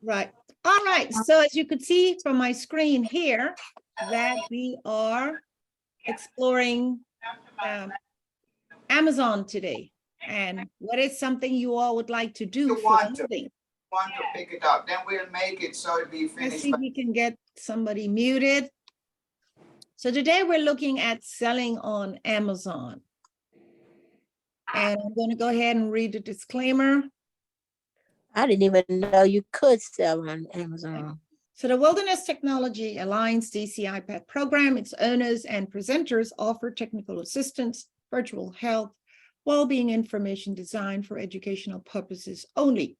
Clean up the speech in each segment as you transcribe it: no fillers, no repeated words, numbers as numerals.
Right. All right. So as you could see from my screen here, that we are exploring Amazon today. And what is something you all would like to do for a living? Want to pick it up, then we'll make it so it'll be Let's finished. see if we can get somebody muted. So today we're looking at selling on Amazon. And I'm going to go ahead and read the disclaimer. I didn't even know you could sell on Amazon. So the Wilderness Technology Alliance DC iPad program, its owners and presenters offer technical assistance, virtual health, well-being information designed for educational purposes only.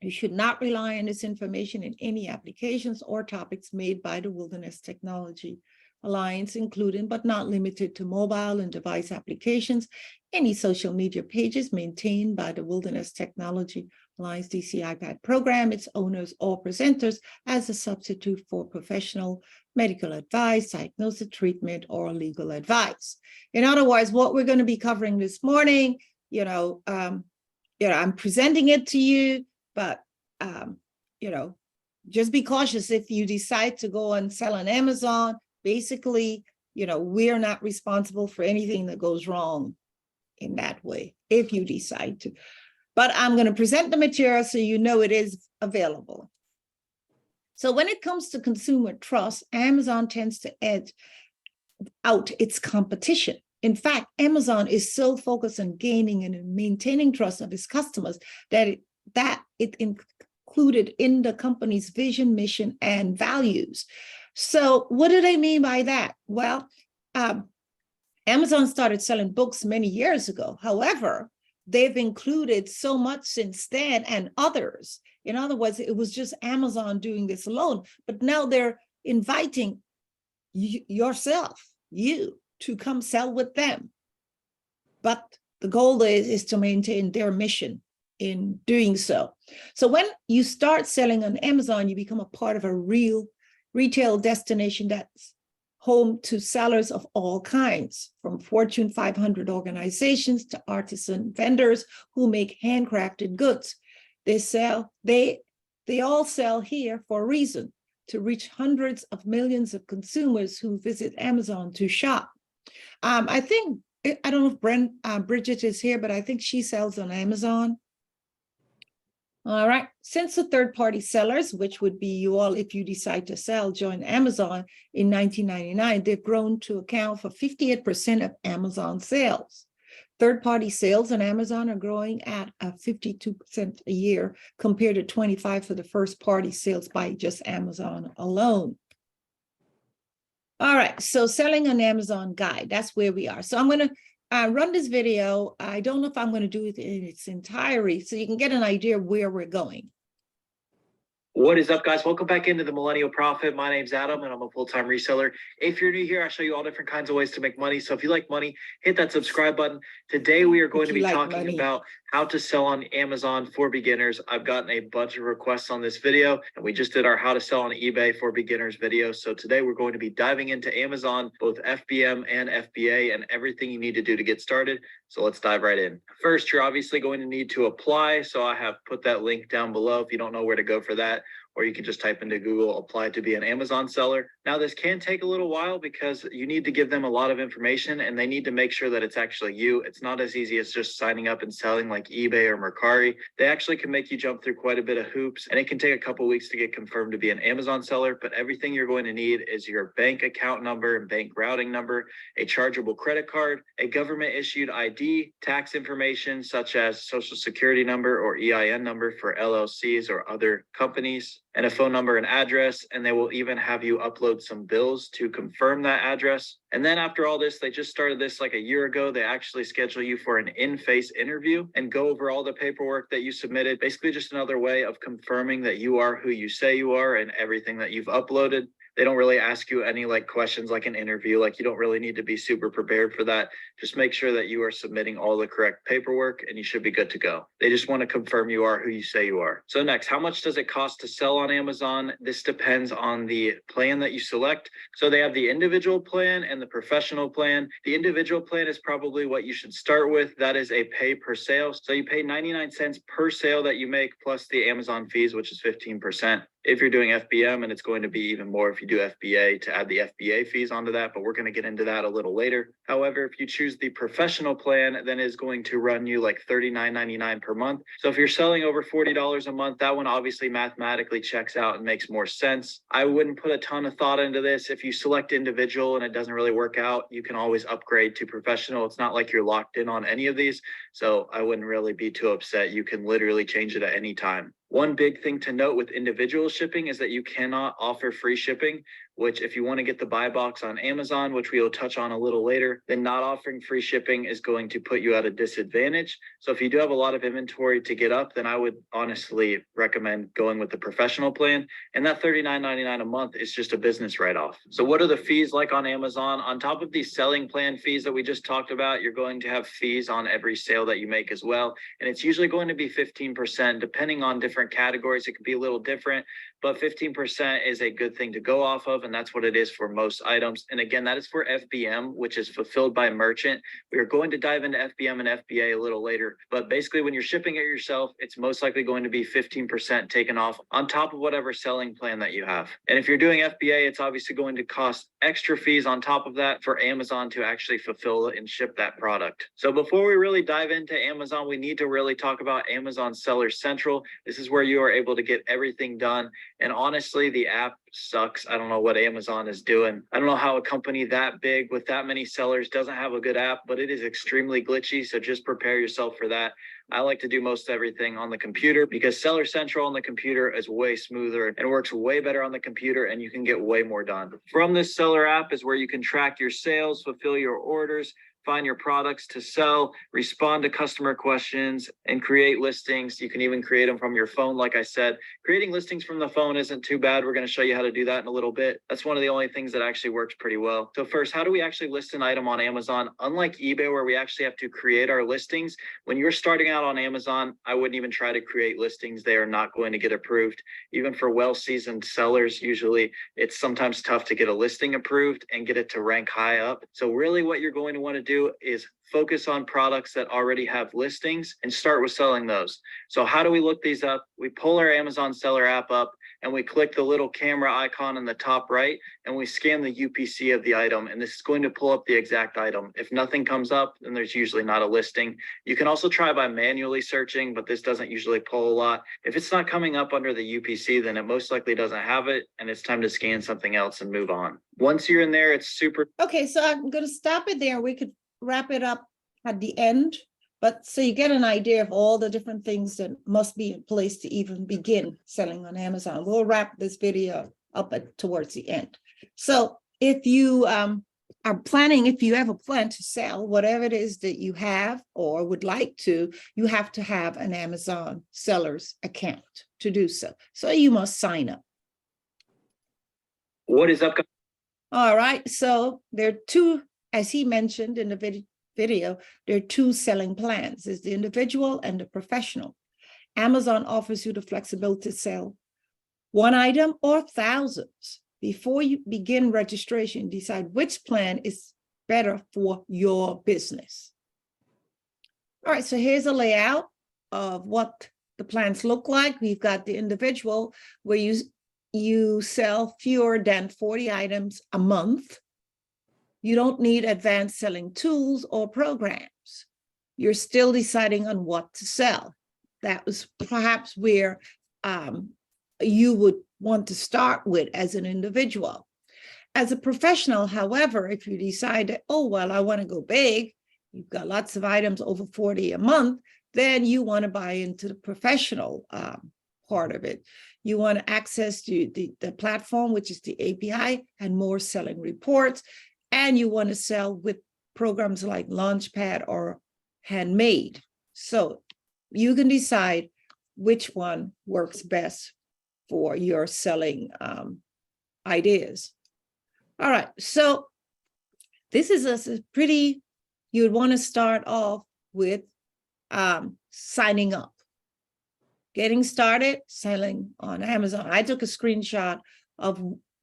You should not rely on this information in any applications or topics made by the Wilderness Technology Alliance, including but not limited to mobile and device applications, any social media pages maintained by the Wilderness Technology Alliance DC iPad program, its owners or presenters as a substitute for professional medical advice, diagnosis, treatment, or legal advice. In other words, what we're going to be covering this morning, I'm presenting it to you, but just be cautious if you decide to go and sell on Amazon. Basically, we're not responsible for anything that goes wrong in that way, if you decide to. But I'm going to present the material so you know it is available. So when it comes to consumer trust, Amazon tends to edge out its competition. In fact, Amazon is so focused on gaining and maintaining trust of its customers that it included in the company's vision, mission, and values. So what do they mean by that? Well, Amazon started selling books many years ago. However, they've included so much since then and others. In other words, it was just Amazon doing this alone, but now they're inviting you to come sell with them. But the goal is to maintain their mission in doing so. So when you start selling on Amazon, you become a part of a real retail destination that's home to sellers of all kinds, from Fortune 500 organizations to artisan vendors who make handcrafted goods. They all sell here for a reason, to reach hundreds of millions of consumers who visit Amazon to shop. I don't know if Bridget is here, but I think she sells on Amazon. All right. Since the third-party sellers, which would be you all if you decide to sell, join Amazon in 1999, they've grown to account for 58% of Amazon sales. Third-party sales on Amazon are growing at 52% a year compared to 25% for the first-party sales by just Amazon alone. All right, so selling on Amazon guide, that's where we are. So I'm going to run this video. I don't know if I'm going to do it in its entirety, so you can get an idea of where we're going. What is up, guys? Welcome back into the Millennial Profit. My name's Adam, and I'm a full-time reseller. If you're new here, I show you all different kinds of ways to make money. So if you like money, hit that subscribe button. Today, we are going to be talking about how to sell on Amazon for beginners. I've gotten a bunch of requests on this video, and we just did our how to sell on eBay for beginners video. So today, we're going to be diving into Amazon, both FBM and FBA, and everything you need to do to get started. So let's dive right in. First, you're obviously going to need to apply. So I have put that link down below if you don't know where to go for that, or you can just type into Google, apply to be an Amazon seller. Now, this can take a little while because you need to give them a lot of information and they need to make sure that it's actually you. It's not as easy as just signing up and selling like eBay or Mercari. They actually can make you jump through quite a bit of hoops, and it can take a couple weeks to get confirmed to be an Amazon seller, but everything you're going to need is your bank account number and bank routing number, a chargeable credit card, a government issued ID, tax information such as social security number or EIN number for LLCs or other companies, and a phone number and address, and they will even have you upload some bills to confirm that address. And then after all this, they just started this like a year ago. They actually schedule you for an in-face interview and go over all the paperwork that you submitted. Basically just another way of confirming that you are who you say you are and everything that you've uploaded. They don't really ask you any like questions like an interview. Like you don't really need to be super prepared for that. Just make sure that you are submitting all the correct paperwork and you should be good to go. They just want to confirm you are who you say you are. So next, how much does it cost to sell on Amazon? This depends on the plan that you select. So they have the individual plan and the professional plan. The individual plan is probably what you should start with. That is a pay per sale. So you pay 99 cents per sale that you make plus the Amazon fees, which is 15%. If you're doing FBM, and it's going to be even more if you do FBA to add the FBA fees onto that, but we're going to get into that a little later. However, if you choose the professional plan, then it's going to run you like $39.99 per month. So if you're selling over $40 a month, that one obviously mathematically checks out and makes more sense. I wouldn't put a ton of thought into this. If you select individual and it doesn't really work out, you can always upgrade to professional. It's not like you're locked in on any of these. So I wouldn't really be too upset. You can literally change it at any time. One big thing to note with individual shipping is that you cannot offer free shipping, which if you want to get the buy box on Amazon, which we will touch on a little later, then not offering free shipping is going to put you at a disadvantage. So if you do have a lot of inventory to get up, then I would honestly recommend going with the professional plan. And that $39.99 a month is just a business write-off. So what are the fees like on Amazon? On top of these selling plan fees that we just talked about, you're going to have fees on every sale that you make as well. And it's usually going to be 15%, depending on different categories. It could be a little different, but 15% is a good thing to go off of. And that's what it is for most items. And again, that is for FBM, which is fulfilled by merchant. We are going to dive into FBM and FBA a little later, but basically when you're shipping it yourself, it's most likely going to be 15% taken off on top of whatever selling plan that you have. And if you're doing FBA, it's obviously going to cost extra fees on top of that for Amazon to actually fulfill and ship that product. So before we really dive into Amazon, we need to really talk about Amazon Seller Central. This is where you are able to get everything done. And honestly, the app sucks. I don't know what Amazon is doing. I don't know how a company that big with that many sellers doesn't have a good app, but it is extremely glitchy. So just prepare yourself for that. I like to do most everything on the computer because Seller Central on the computer is way smoother and works way better on the computer and you can get way more done. From this seller app is where you can track your sales, fulfill your orders, find your products to sell, respond to customer questions, and create listings. You can even create them from your phone. Like I said, creating listings from the phone isn't too bad. We're going to show you how to do that in a little bit. That's one of the only things that actually works pretty well. So first, how do we actually list an item on Amazon? Unlike eBay, where we actually have to create our listings, when you're starting out on Amazon, I wouldn't even try to create listings. They are not going to get approved. Even for well-seasoned sellers, usually it's sometimes tough to get a listing approved and get it to rank high up. So really what you're going to want to do is focus on products that already have listings and start with selling those. So how do we look these up? We pull our Amazon Seller app up and we click the little camera icon in the top right and we scan the UPC of the item. And this is going to pull up the exact item. If nothing comes up, then there's usually not a listing. You can also try by manually searching, but this doesn't usually pull a lot. If it's not coming up under the UPC, then it most likely doesn't have it. And it's time to scan something else and move on. Once you're in there, it's super. Okay, so I'm going to stop it there. We could wrap it up at the end, but so you get an idea of all the different things that must be in place to even begin selling on Amazon. We'll wrap this video up towards the end. So if you are planning, if you have a plan to sell whatever it is that you have or would like to, you have to have an Amazon seller's account to do so. So you must sign up. What is up? All right, so there are two, as he mentioned in the video, there are two selling plans. There's the individual and the professional. Amazon offers you the flexibility to sell one item or thousands. Before you begin registration, decide which plan is better for your business. All right, so here's a layout of what the plans look like. We've got the individual where you sell fewer than 40 items a month. You don't need advanced selling tools or programs. You're still deciding on what to sell. That was perhaps where you would want to start with as an individual. As a professional, however, if you decide that, oh, well, I want to go big, you've got lots of items over 40 a month, then you want to buy into the professional part of it. You want to access to the platform, which is the API, and more selling reports. And you want to sell with programs like Launchpad or Handmade. So you can decide which one works best for your selling ideas. All right, so this is a pretty, you would want to start off with signing up. Getting started selling on Amazon. I took a screenshot of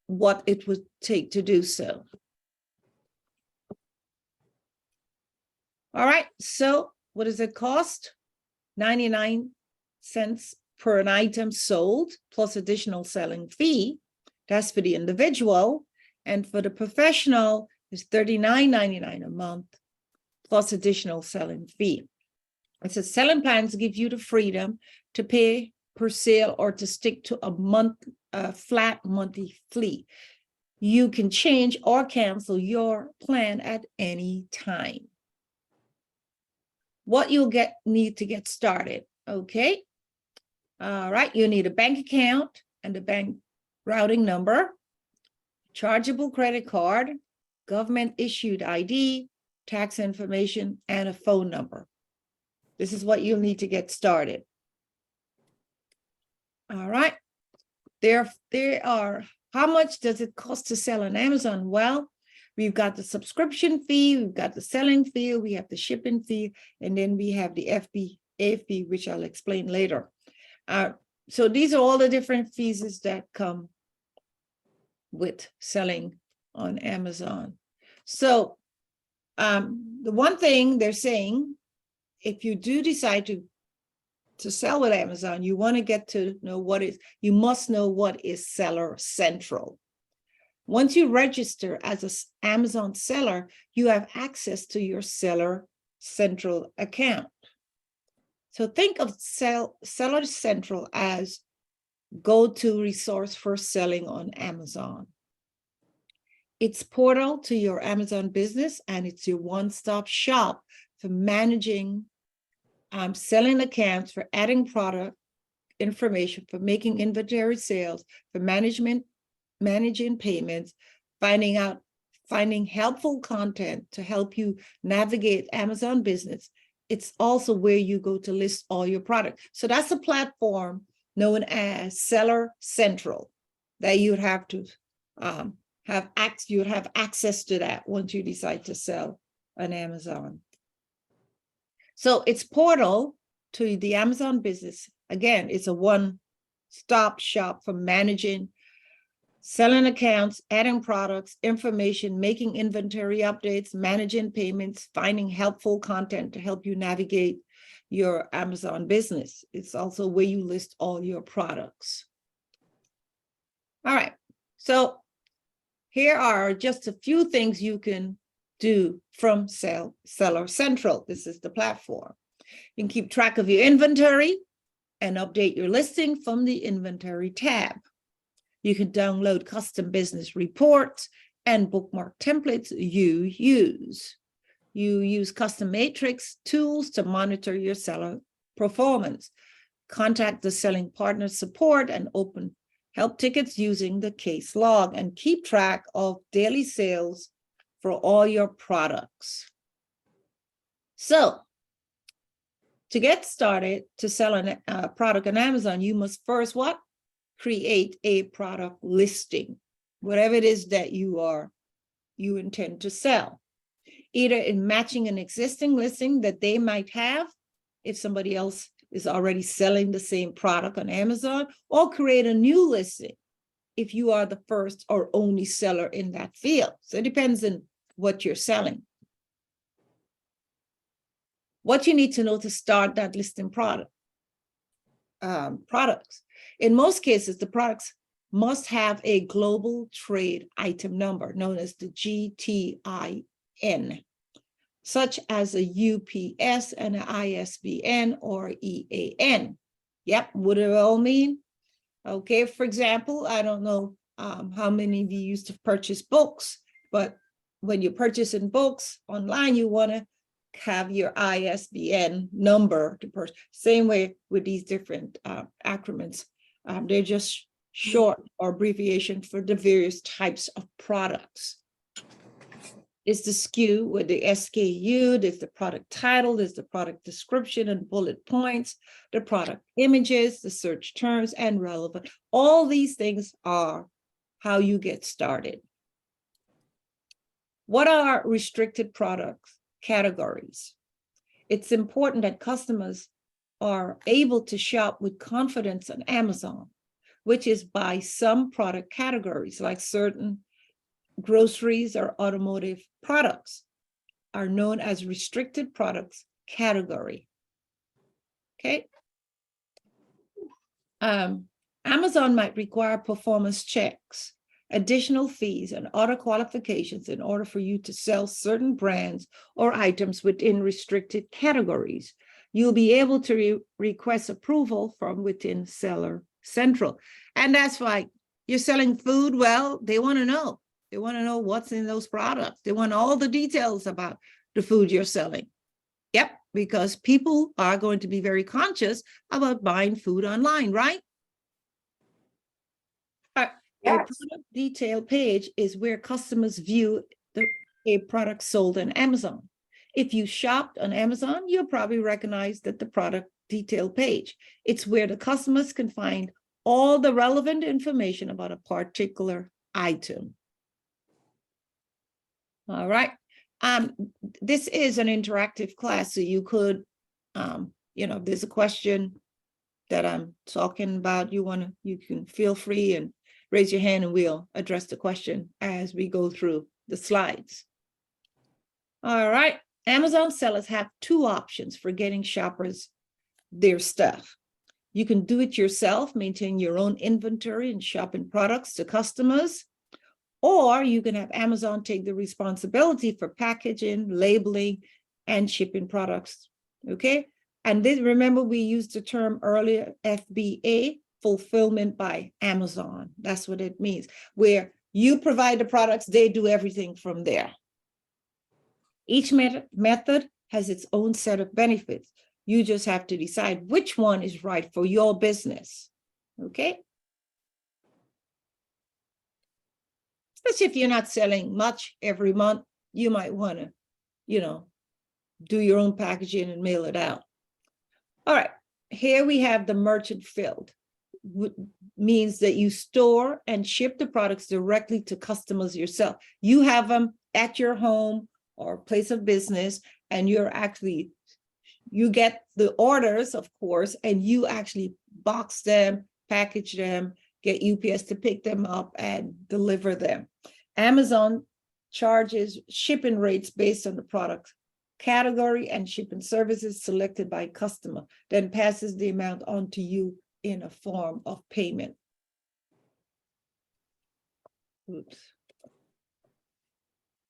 what it would take to do so. All right, so what does it cost? 99 cents per an item sold, plus additional selling fee. That's for the individual. And for the professional, it's $39.99 a month, plus additional selling fee. It says selling plans give you the freedom to pay per sale or to stick to a flat monthly fee. You can change or cancel your plan at any time. What you'll need to get started, okay? All right, you need a bank account and a bank routing number, chargeable credit card, government issued ID, tax information, and a phone number. This is what you'll need to get started. All right, there are, how much does it cost to sell on Amazon? Well, we've got the subscription fee, we've got the selling fee, we have the shipping fee, and then we have the FBA fee, which I'll explain later. So these are all the different fees that come with selling on Amazon. So the one thing they're saying, if you do decide to sell with Amazon, you want to get to know you must know what is Seller Central. Once you register as an Amazon seller, you have access to your Seller Central account. So think of Seller Central as go-to resource for selling on Amazon. It's portal to your Amazon business, and it's your one-stop shop for managing selling accounts, for adding product information, for making inventory sales, for managing payments, finding helpful content to help you navigate Amazon business. It's also where you go to list all your products. So that's a platform known as Seller Central that you'd have to have access to that once you decide to sell on Amazon. So it's portal to the Amazon business. Again, it's a one-stop shop for managing selling accounts, adding products, information, making inventory updates, managing payments, finding helpful content to help you navigate your Amazon business. It's also where you list all your products. All right, so here are just a few things you can do from Seller Central. This is the platform. You can keep track of your inventory and update your listing from the inventory tab. You can download custom business reports and bookmark templates you use. You use custom matrix tools to monitor your seller performance. Contact the selling partner support and open help tickets using the case log, and keep track of daily sales for all your products. So to get started to sell a product on Amazon, you must first what? Create a product listing, whatever it is that you intend to sell, either in matching an existing listing that they might have if somebody else is already selling the same product on Amazon, or create a new listing if you are the first or only seller in that field. So it depends on what you're selling. What you need to know to start that listing products. In most cases, the products must have a global trade item number known as the GTIN, such as a UPS and an ISBN or EAN. Yep, what do it all mean? Okay, for example, I don't know how many of you used to purchase books, but when you're purchasing books online, you want to have your ISBN number to purchase. Same way with these different acronyms. They're just short or abbreviation for the various types of products. It's the SKU with the SKU, there's the product title, there's the product description and bullet points, the product images, the search terms, and relevant. All these things are how you get started. What are restricted products categories? It's important that customers are able to shop with confidence on Amazon, which is by some product categories, like certain groceries or automotive products are known as restricted products category. Okay. Amazon might require performance checks, additional fees, and other qualifications in order for you to sell certain brands or items within restricted categories. You'll be able to request approval from within Seller Central. And that's why you're selling food. Well, they want to know. They want to know what's in those products. They want all the details about the food you're selling. Yep, because people are going to be very conscious about buying food online, right? A product detail page is where customers view a product sold on Amazon. If you shopped on Amazon, you'll probably recognize that the product detail page. It's where the customers can find all the relevant information about a particular item. All right. This is an interactive class, so you could, if there's a question that I'm talking about, you can feel free and raise your hand and we'll address the question as we go through the slides. All right. Amazon sellers have two options for getting shoppers their stuff. You can do it yourself, maintain your own inventory and shopping products to customers, or you can have Amazon take the responsibility for packaging, labeling, and shipping products. Okay. And this, remember, we used the term earlier, FBA, fulfillment by Amazon. That's what it means, where you provide the products, they do everything from there. Each method has its own set of benefits. You just have to decide which one is right for your business. Okay. Especially if you're not selling much every month, you might want to, do your own packaging and mail it out. All right, here we have the merchant filled, means that you store and ship the products directly to customers yourself. You have them at your home or place of business, and you get the orders, of course, and you actually box them, package them, get UPS to pick them up and deliver them. Amazon charges shipping rates based on the product category and shipping services selected by customer, then passes the amount on to you in a form of payment. Oops.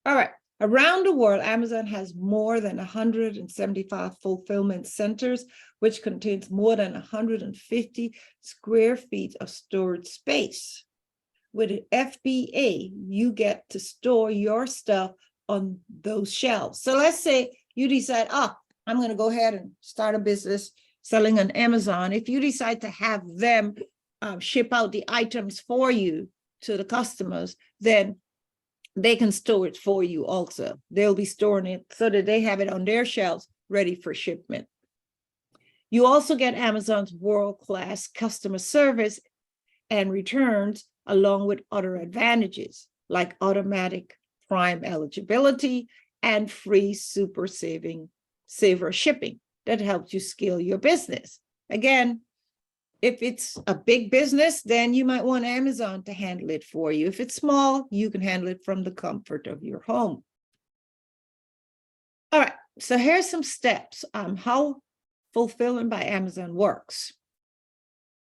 All right. Around the world, Amazon has more than 175 fulfillment centers, which contains more than 150 square feet of storage space. With an FBA, you get to store your stuff on those shelves. So let's say you decide, I'm going to go ahead and start a business selling on Amazon. If you decide to have them ship out the items for you to the customers, then they can store it for you also. They'll be storing it so that they have it on their shelves ready for shipment. You also get Amazon's world-class customer service and returns, along with other advantages like automatic Prime eligibility and free super saver shipping that helps you scale your business. Again, if it's a big business, then you might want Amazon to handle it for you. If it's small, you can handle it from the comfort of your home. All right, so here's some steps on how fulfillment by Amazon works.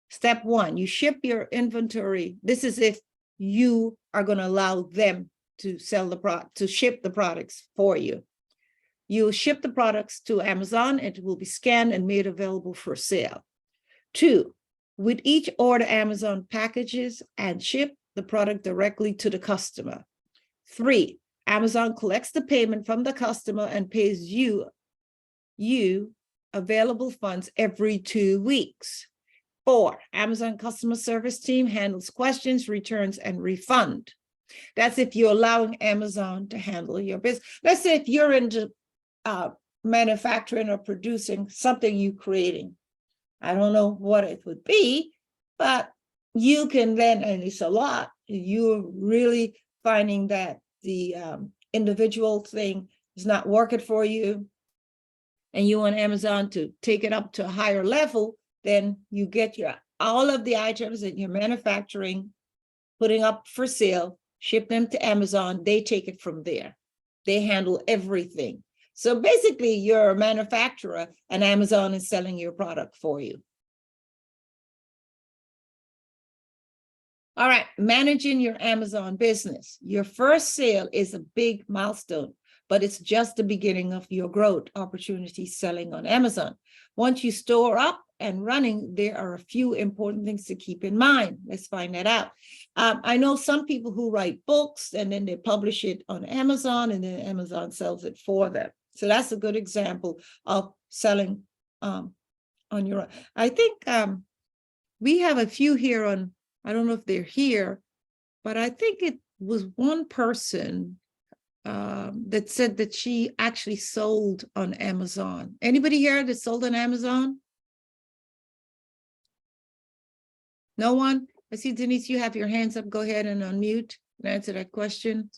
Step one, you ship your inventory. This is if you are going to allow them to sell the product, to ship the products for you. You'll ship the products to Amazon, and it will be scanned and made available for sale. 2, with each order, Amazon packages and ship the product directly to the customer. 3, Amazon collects the payment from the customer and pays you available funds every 2 weeks. 4, Amazon customer service team handles questions, returns, and refund. That's if you're allowing Amazon to handle your business. Let's say if you're into manufacturing or producing something you're creating. I don't know what it would be, but you can then, and it's a lot, you're really finding that the individual thing is not working for you, and you want Amazon to take it up to a higher level, then you get all of the items that you're manufacturing, putting up for sale, ship them to Amazon, they take it from there. They handle everything. So basically, you're a manufacturer and Amazon is selling your product for you. All right, managing your Amazon business. Your first sale is a big milestone, but it's just the beginning of your growth opportunity selling on Amazon. Once you store up and running, there are a few important things to keep in mind. Let's find that out. I know some people who write books and then they publish it on Amazon and then Amazon sells it for them. So that's a good example of selling on your own. I think we have a few here on, I don't know if they're here, but I think it was one person that said that she actually sold on Amazon. Anybody here that sold on Amazon? No one? I see Denise, you have your hands up. Go ahead and unmute and answer that question.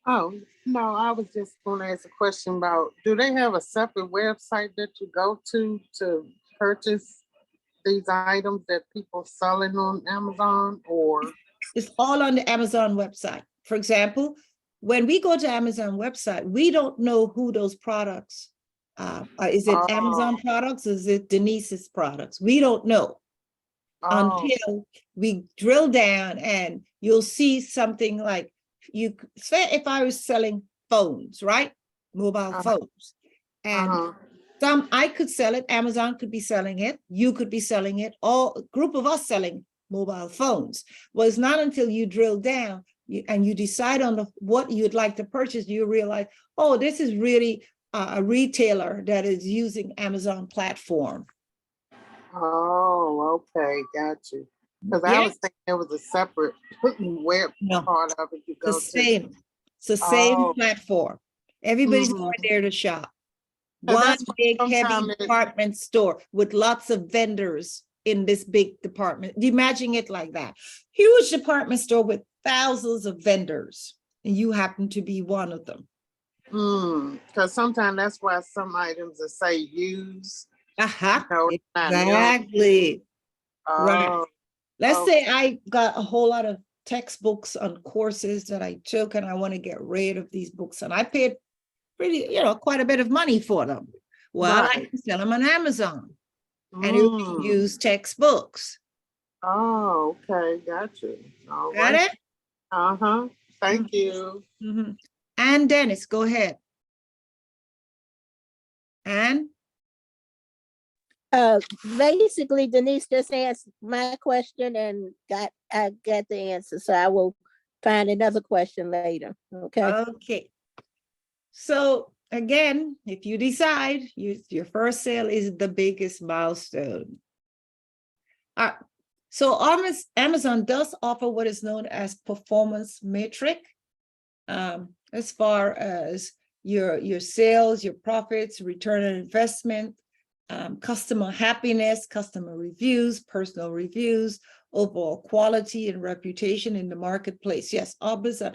Oh, no, I was just going to ask a question about, do they have a separate website that you go to purchase these items that people selling on Amazon, or? It's all on the Amazon website. For example, when we go to Amazon website, we don't know who those products is it Amazon products? Is it Denise's products? We don't know until we drill down, and you'll see something like, you say if I was selling phones, right? Mobile phones. And I could sell it, Amazon could be selling it, you could be selling it, all a group of us selling mobile phones. Well, it's not until you drill down and you decide on what you'd like to purchase, you realize, oh, this is really a retailer that is using Amazon platform. Oh, okay, got you. Because I was thinking it was a separate web part of it you go to. It's the same platform. Everybody's going there to shop. One big heavy department store with lots of vendors in this big department. Imagine it like that. Huge department store with thousands of vendors, and you happen to be one of them. Because sometimes that's why some items that say use. Exactly. Right. Let's say I got a whole lot of textbooks on courses that I took, and I want to get rid of these books, and I paid quite a bit of money for them. Well, I can sell them on Amazon, and it will use textbooks. Oh, okay, got you. Got it? Thank you. And Dennis, go ahead. And basically, Denise just answered my question and I got the answer. So I will find another question later. Okay. Okay. So again, if you decide your first sale is the biggest milestone. So Amazon does offer what is known as performance metric, as far as your sales, your profits, return on investment, customer happiness, customer reviews, personal reviews, overall quality and reputation in the marketplace. Yes, Amazon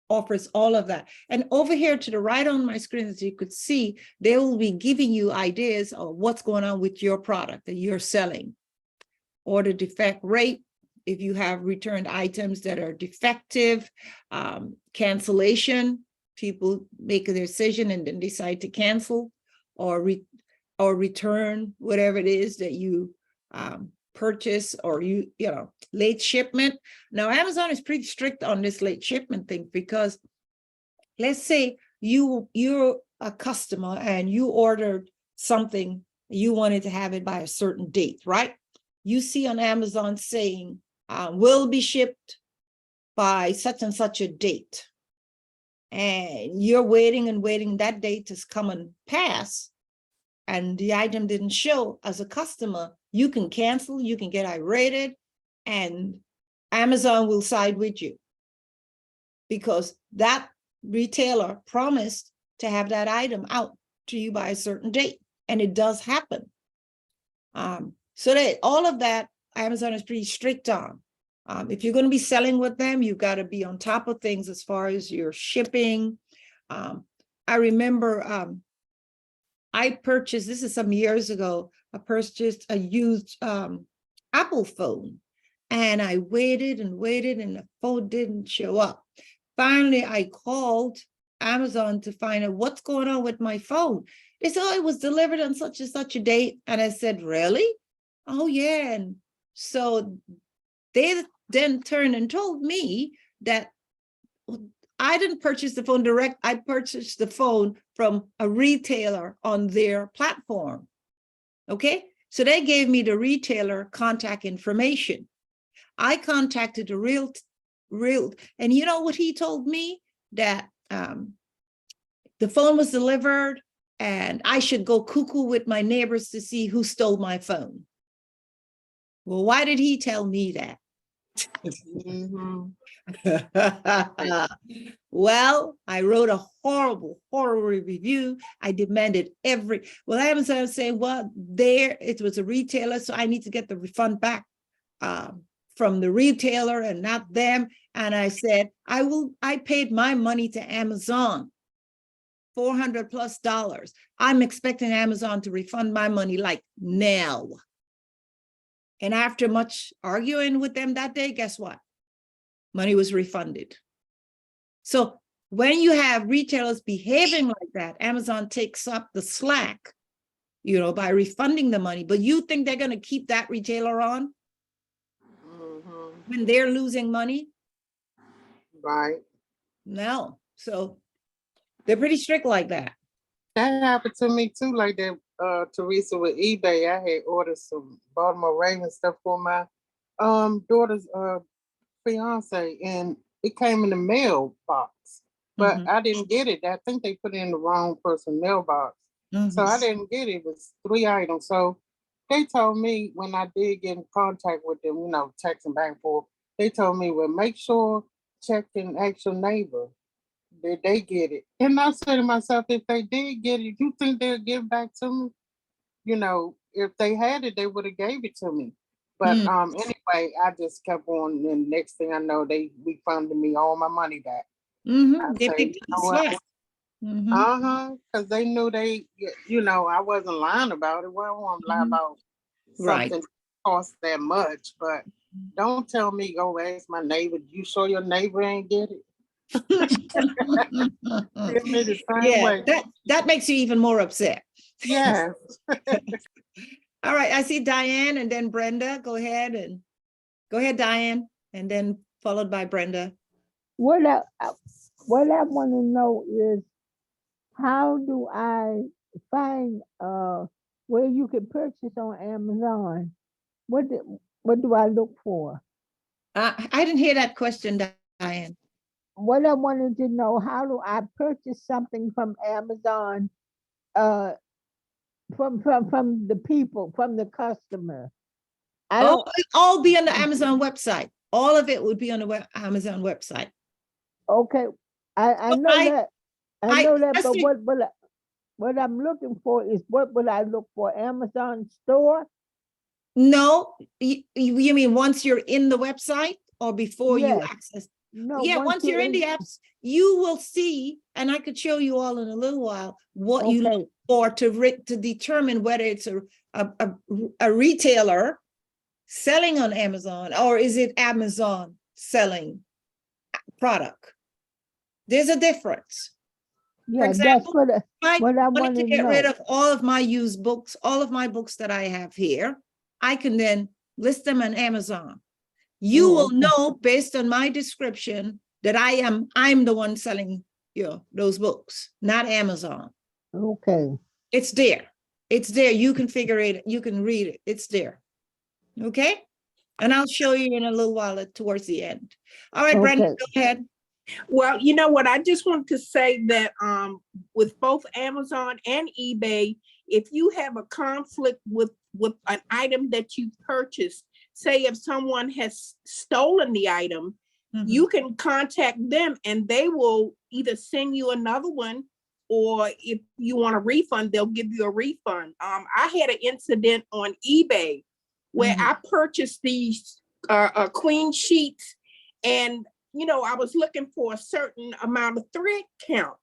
offers all of that. And over here to the right on my screen, as you could see, they will be giving you ideas of what's going on with your product that you're selling. Order defect rate, if you have returned items that are defective, cancellation, people make a decision and then decide to cancel or return whatever it is that you purchase, or late shipment. Now, Amazon is pretty strict on this late shipment thing, because let's say you're a customer and you ordered something, you wanted to have it by a certain date, right? You see on Amazon saying, will be shipped by such and such a date. And you're waiting and waiting, that date has come and pass, and the item didn't show. As a customer, you can cancel, you can get irate, and Amazon will side with you because that retailer promised to have that item out to you by a certain date, and it does happen. So that all of that, Amazon is pretty strict on. If you're going to be selling with them, you've got to be on top of things as far as your shipping, I remember I purchased, this is some years ago, I purchased a used Apple phone. And I waited and waited and the phone didn't show up. Finally, I called Amazon to find out what's going on with my phone. They said, oh, it was delivered on such and such a date. And I said, really? Oh, yeah. And so they then turned and told me that I didn't purchase the phone direct. I purchased the phone from a retailer on their platform. Okay. So they gave me the retailer contact information. I contacted the real, and you know what he told me? That the phone was delivered and I should go cuckoo with my neighbors to see who stole my phone. Well, why did he tell me that? Mhm. Well, I wrote a horrible review. I demanded well, Amazon was saying, well, it was a retailer, so I need to get the refund back from the retailer and not them. And I said, I paid my money to Amazon, $400+. I'm expecting Amazon to refund my money like now. And after much arguing with them that day, guess what? Money was refunded. So when you have retailers behaving like that, Amazon takes up the slack, by refunding the money. But you think they're going to keep that retailer on Mhm. when they're losing money? Right. No. So they're pretty strict like that. That happened to me too, like that, Teresa, with eBay. I had ordered some Baltimore Ravens stuff for my daughter's fiance, and it came in the mailbox, but Mhm. I didn't get it. I think they put it in the wrong person's mailbox. So I didn't get it. It was 3 items. So they told me when I did get in contact with them, texting back and forth, they told me, well, make sure, check and ask your neighbor. Did they get it? And I said to myself, if they did get it, you think they'll give back to me? If they had it, they would have gave it to me. But anyway, I just kept on, and next thing I know, they refunded me all my money back. I They say, picked you up the know what? slack. Mhm. Because they knew I wasn't lying about it. Well, I won't lie Mhm. about Right. something that cost that much, but don't tell me go ask my neighbor. You sure your neighbor ain't get it? Treat me the same Yeah, way. that makes you even more upset. Yeah. All right, I see Diane and then Brenda. Go ahead, Diane, and then followed by Brenda. What I want to know is, how do I find where you can purchase on Amazon? What do I look for? I didn't hear that question, Diane. What I wanted to know, how do I purchase something from Amazon, from the people, from the customer? I Oh, don't. it'll all be on the Amazon website. All of it would be on the Amazon website. Okay, I But know that. I know that, but especially- what I'm looking for is, what would I look for? Amazon store? No, you mean once you're in the website or before you Yes. access? No, Yeah, once you're in the in- apps, you will see, and I could show you all in a little while, what you look Okay, for to determine whether it's a retailer selling on Amazon or is it Amazon selling product. There's a difference. For yeah, that's example, what if I I wanted want to to get rid know. of all of my used books, all of my books that I have here, I can then list them on Amazon. You Oh, will okay. know based on my description that I'm the one selling, those books, not Amazon. Okay. It's there. It's there. You can figure it. You can read it. It's there. Okay. And I'll show you in a little while towards the end. All right, Brenda, Okay. go ahead. Well, you know what? I just want to say that with both Amazon and eBay, if you have a conflict with an item that you purchased, say if someone has stolen the item, you can contact them and they will either send you another one, or if you want a refund, they'll give you a refund. I had an incident on eBay where I purchased these queen sheets, and I was looking for a certain amount of thread count.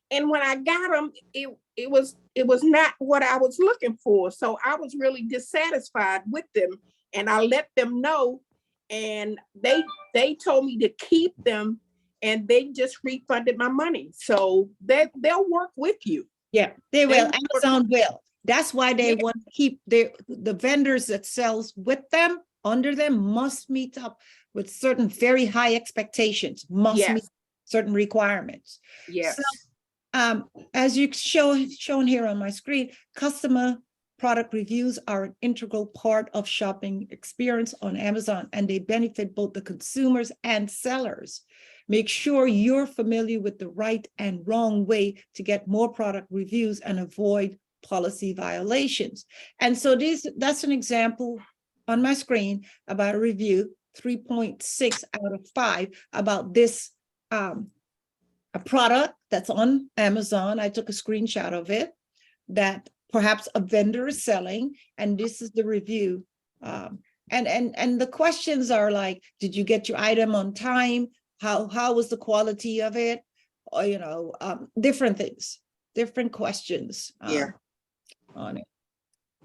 And when I got them, it was not what I was looking for. So I was really dissatisfied with them, and I let them know, and they told me to keep them, and they just refunded my money. So they'll work with you. Yeah, they will. will. Amazon will. That's why they Yeah. want to keep the vendors that sells with them, under them, must meet up with certain very high expectations, must meet Yes, certain requirements. yes, As you shown here on my screen, customer product reviews are an integral part of shopping experience on Amazon, and they benefit both the consumers and sellers. Make sure you're familiar with the right and wrong way to get more product reviews and avoid policy violations. And so that's an example on my screen about a review, 3.6 out of 5 about this a product that's on Amazon. I took a screenshot of it that perhaps a vendor is selling, and this is the review. And the questions are like, did you get your item on time? How was the quality of it? Or, different things, different questions Yeah. on it.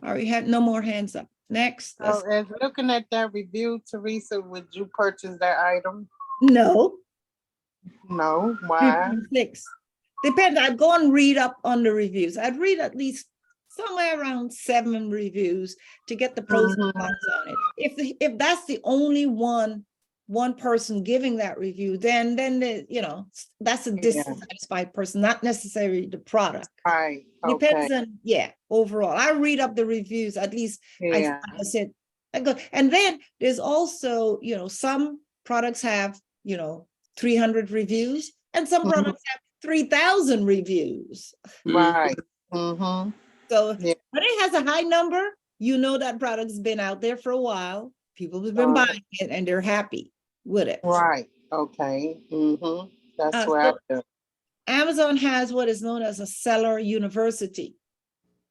All right, we had no more hands up. Next. So as looking at that review, Teresa, would you purchase that item? No. No, why? 3.6. Depends. I'd go and read up on the reviews. I'd read at least somewhere around 7 reviews to get the pros and cons on it. If that's the only one person giving that review, then that's a dissatisfied person, not necessarily the product. Right, okay, Depends on, overall. I read up the reviews, at least yeah, I said, I go, and then there's also, some products have, 300 reviews, and some products have 3,000 reviews. right. Mm-hmm. So Yeah. when it has a high number, that product's been out there for a while. People have been Right. buying it and they're happy with it. Right, okay, mm-hmm, that's what so I do. Amazon has what is known as a seller university.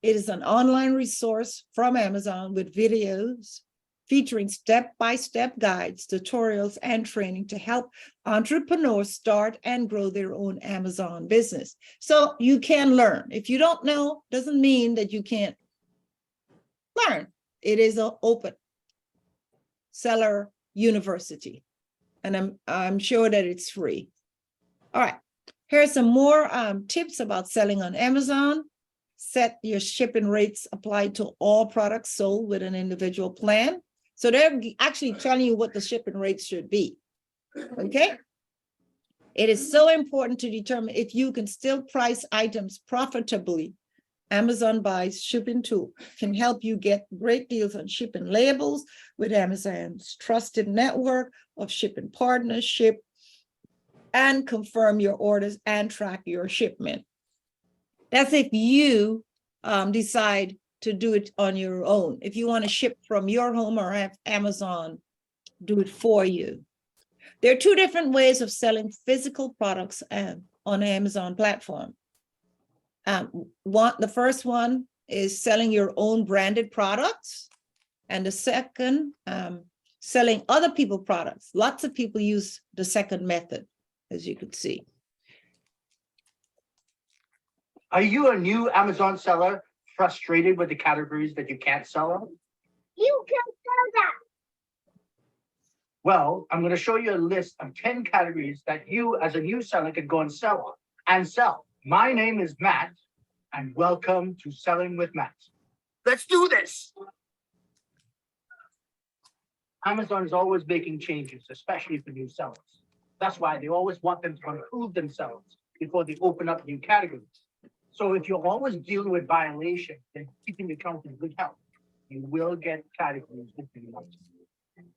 It is an online resource from Amazon with videos featuring step-by-step guides, tutorials, and training to help entrepreneurs start and grow their own Amazon business. So you can learn. If you don't know, doesn't mean that you can't learn. It is an open seller university, and I'm sure that it's free. All right, here's some more tips about selling on Amazon. Set your shipping rates applied to all products sold with an individual plan. So they're actually telling you what the shipping rates should be, okay? It is so important to determine if you can still price items profitably. Amazon Buys shipping tool can help you get great deals on shipping labels with Amazon's trusted network of shipping partners, and confirm your orders and track your shipment. That's if you decide to do it on your own. If you want to ship from your home or have Amazon do it for you. There are 2 different ways of selling physical products on Amazon platform. The first one is selling your own branded products, and the second, selling other people's products. Lots of people use the second method, as you could see. Are you a new Amazon seller frustrated with the categories that you can't sell on? You can sell that. Well, I'm going to show you a list of 10 categories that you as a new seller can go and sell on. My name is Matt, and welcome to Selling with Matt. Let's do this. Amazon is always making changes, especially for new sellers. That's why they always want them to improve themselves before they open up new categories. So if you're always dealing with violations and keeping your account in good health, you will get categories that you want.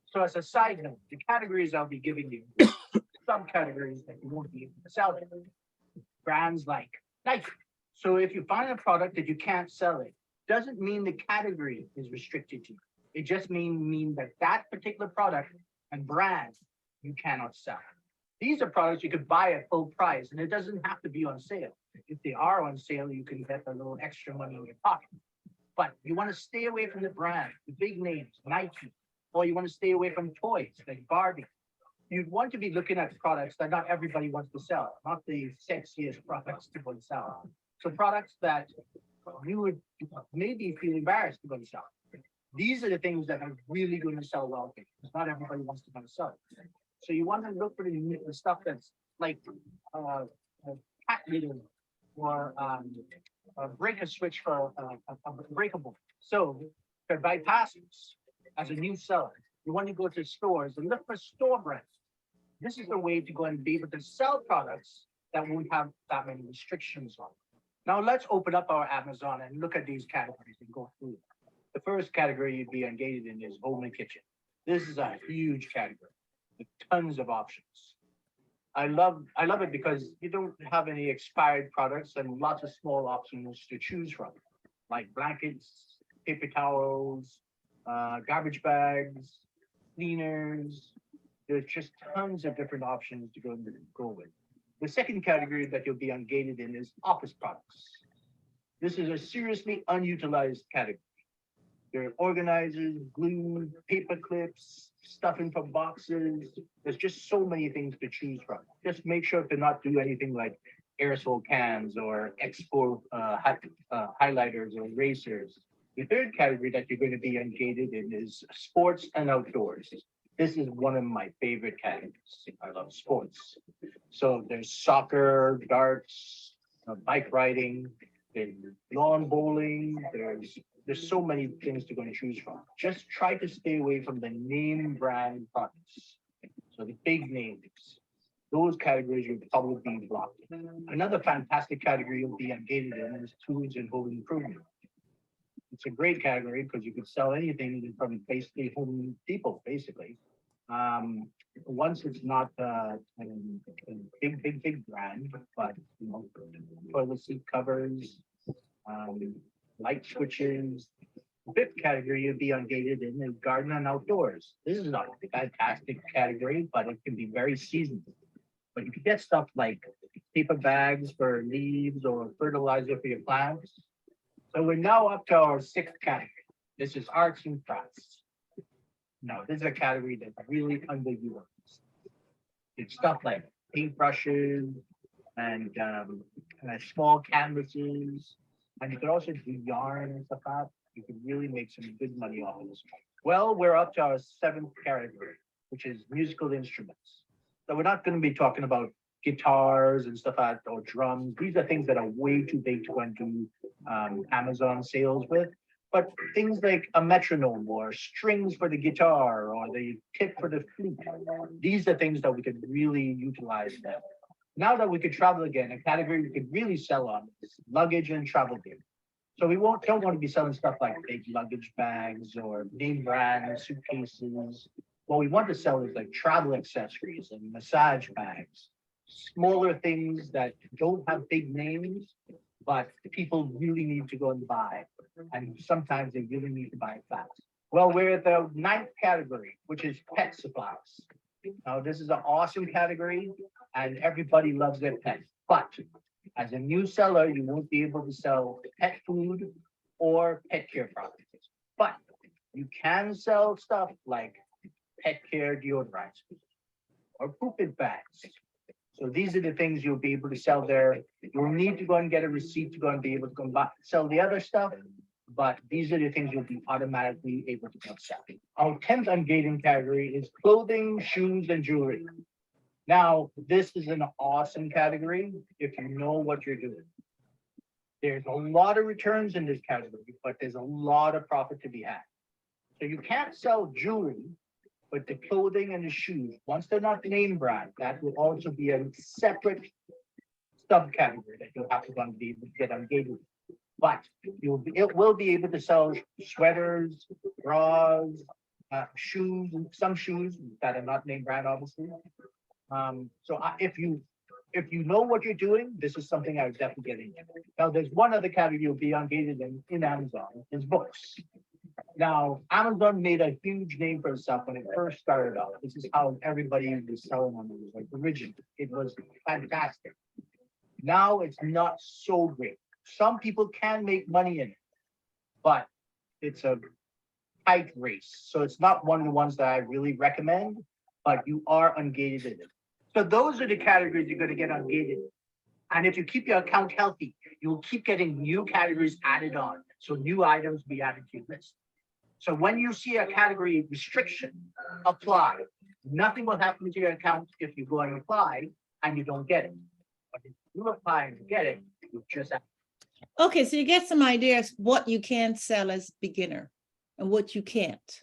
So as a side note, the categories I'll be giving you, subcategories that you won't be able to sell it. Brands like Nike. So if you find a product that you can't sell it, doesn't mean the category is restricted to you. It just mean that particular product and brand you cannot sell. These are products you could buy at full price, and it doesn't have to be on sale. If they are on sale, you can get a little extra money in your pocket. But you want to stay away from the brand, the big names, Nike, or you want to stay away from toys like Barbie. you'd want to be looking at products that not everybody wants to sell, not the sexiest products to go and sell. So products that you would maybe feel embarrassed to go and sell. These are the things that are really going to sell well, because not everybody wants to go and sell it. So you want to look for the stuff that's like cat litter or a breaker switch for a breakable. So for bypassers, as a new seller, you want to go to stores and look for store brands. This is the way to go and be able to sell products that won't have that many restrictions on. Now let's open up our Amazon and look at these categories and go through them. The first category you'd be engaged in is home and kitchen. This is a huge category with tons of options. I love it because you don't have any expired products and lots of small options to choose from, like blankets, paper towels, garbage bags, cleaners. There's just tons of different options to go with. The second category that you'll be engaged in is office products. This is a seriously unutilized category. There are organizers, glue, paper clips, stuffing from boxes. There's just so many things to choose from. Just make sure to not do anything like aerosol cans or expo highlighters or erasers. The third category that you're going to be engaged in is sports and outdoors. This is one of my favorite categories. I love sports. So there's soccer, darts, bike riding, there's lawn bowling, there's so many things to go and choose from. Just try to stay away from the name brand products. So the big names, those categories will probably be blocked. Another fantastic category you'll be engaged in is tools and home improvement. It's a great category because you can sell anything from basically Home Depot, basically. Once it's not a big brand, but you know, toilet seat covers, light switches. The fifth category you'd be engaged in is garden and outdoors. This is not a fantastic category, but it can be very seasonal. But you can get stuff like paper bags for leaves or fertilizer for your plants. So we're now up to our sixth category. This is arts and crafts. Now, this is a category that's really underutilized. It's stuff like paintbrushes and small canvases. And you could also do yarn and stuff like that. You could really make some good money off of this. Well, we're up to our seventh category, which is musical instruments. So we're not going to be talking about guitars and stuff like that, or drums. These are things that are way too big to go into Amazon sales with. But things like a metronome or strings for the guitar or the tip for the flute, these are things that we could really utilize now. Now that we could travel again, a category we could really sell on is luggage and travel gear. So we don't want to be selling stuff like big luggage bags or name brand suitcases. What we want to sell is like travel accessories and massage bags, smaller things that don't have big names, but people really need to go and buy. And sometimes they really need to buy fast. Well, we're at the ninth category, which is pet supplies. Now, this is an awesome category and everybody loves their pets. But as a new seller, you won't be able to sell pet food or pet care products. But you can sell stuff like pet care deodorants or poop-it bags. So these are the things you'll be able to sell there. You'll need to go and get a receipt to go and be able to go and sell the other stuff. But these are the things you'll be automatically able to go sell. Our 10th engaging category is clothing, shoes, and jewelry. Now, this is an awesome category if you know what you're doing. There's a lot of returns in this category, but there's a lot of profit to be had. So you can't sell jewelry, but the clothing and the shoes, once they're not name brand, that will also be a separate subcategory that you'll have to go and be able to get engaged with. But it will be able to sell sweaters, bras, shoes, some shoes that are not name brand, obviously. If you know what you're doing, this is something I would definitely get into. Now, there's one other category you'll be engaged in Amazon, is books. Now, Amazon made a huge name for itself when it first started out. This is how everybody was selling on it, like originally. It was fantastic. Now it's not so great. Some people can make money in it, but it's a tight race. So it's not one of the ones that I really recommend. but you are ungated in it. So those are the categories you're gonna get ungated. And if you keep your account healthy, you'll keep getting new categories added on. So new items be added to your list. So when you see a category restriction apply, nothing will happen to your account if you go and apply and you don't get it. But if you apply and you get it, you just have. Okay, so you get some ideas what you can sell as beginner and what you can't.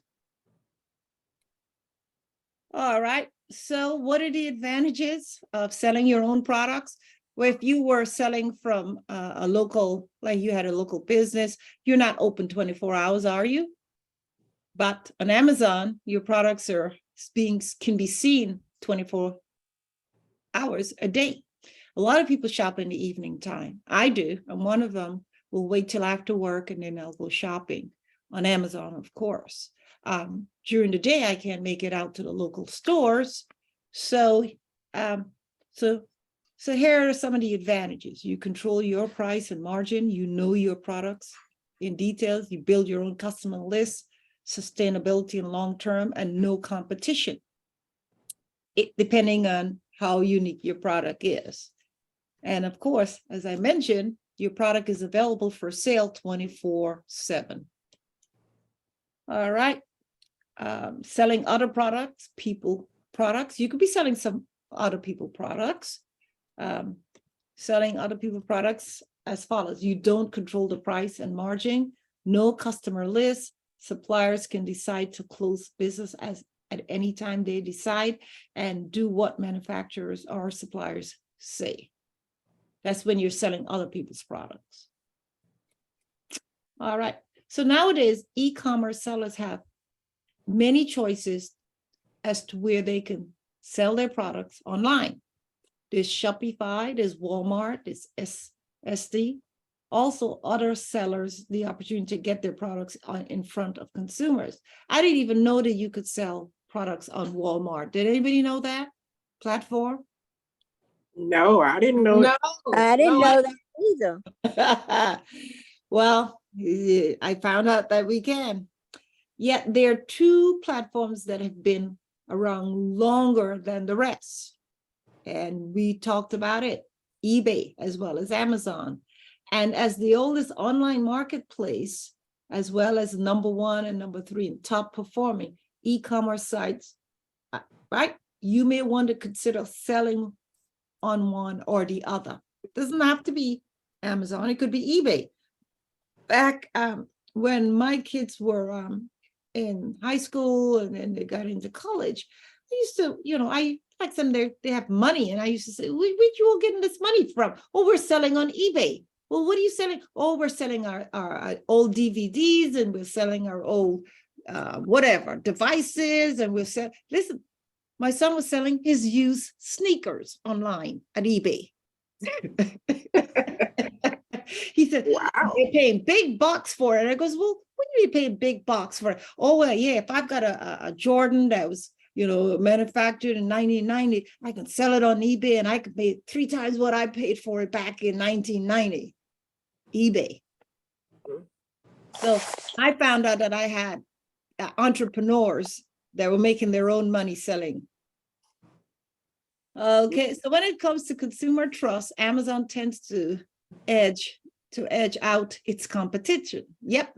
All right, so what are the advantages of selling your own products? Well, if you were selling from a local, like you had a local business, you're not open 24 hours, are you? But on Amazon, your products can be seen 24 hours a day. A lot of people shop in the evening time. I do, and one of them will wait till after work and then I'll go shopping on Amazon, of course. During the day, I can't make it out to the local stores. So here are some of the advantages. You control your price and margin. You know your products in details. You build your own customer list, sustainability and long-term, and no competition. Depending on how unique your product is. And of course, as I mentioned, your product is available for sale 24/7. All right. Selling other products, you could be selling some other people products. Selling other people products as follows. You don't control the price and margin, no customer list. Suppliers can decide to close business at any time they decide and do what manufacturers or suppliers say. That's when you're selling other people's products. All right. So nowadays, e-commerce sellers have many choices as to where they can sell their products online. There's Shopify, there's Walmart, there's SD. Also, other sellers the opportunity to get their products in front of consumers. I didn't even know that you could sell products on Walmart. Did anybody know that platform? No, I didn't know. No. I didn't no, know that either. Well, I found out that we can. Yet there are two platforms that have been around longer than the rest. And we talked about it, eBay as well as Amazon. And as the oldest online marketplace, as well as #1 and #3 in top performing e-commerce sites, right? You may want to consider selling on one or the other. It doesn't have to be Amazon, it could be eBay. Back when my kids were in high school and then they got into college, I used to, I like them, they have money. And I used to say, where'd you all getting this money from? Oh, we're selling on eBay. Well, what are you selling? Oh, we're selling our old DVDs and we're selling our old whatever devices. And we're selling, listen, my son was selling his used sneakers online at eBay. He said, Wow. they're paying big bucks for it. I goes, well, what do you pay big bucks for it? Oh, well, yeah, if I've got a Jordan that was, manufactured in 1990, I can sell it on eBay and I could pay 3 times what I paid for it back in 1990. eBay. So I found out that I had entrepreneurs that were making their own money selling. Okay, so when it comes to consumer trust, Amazon tends to edge out its competition. Yep.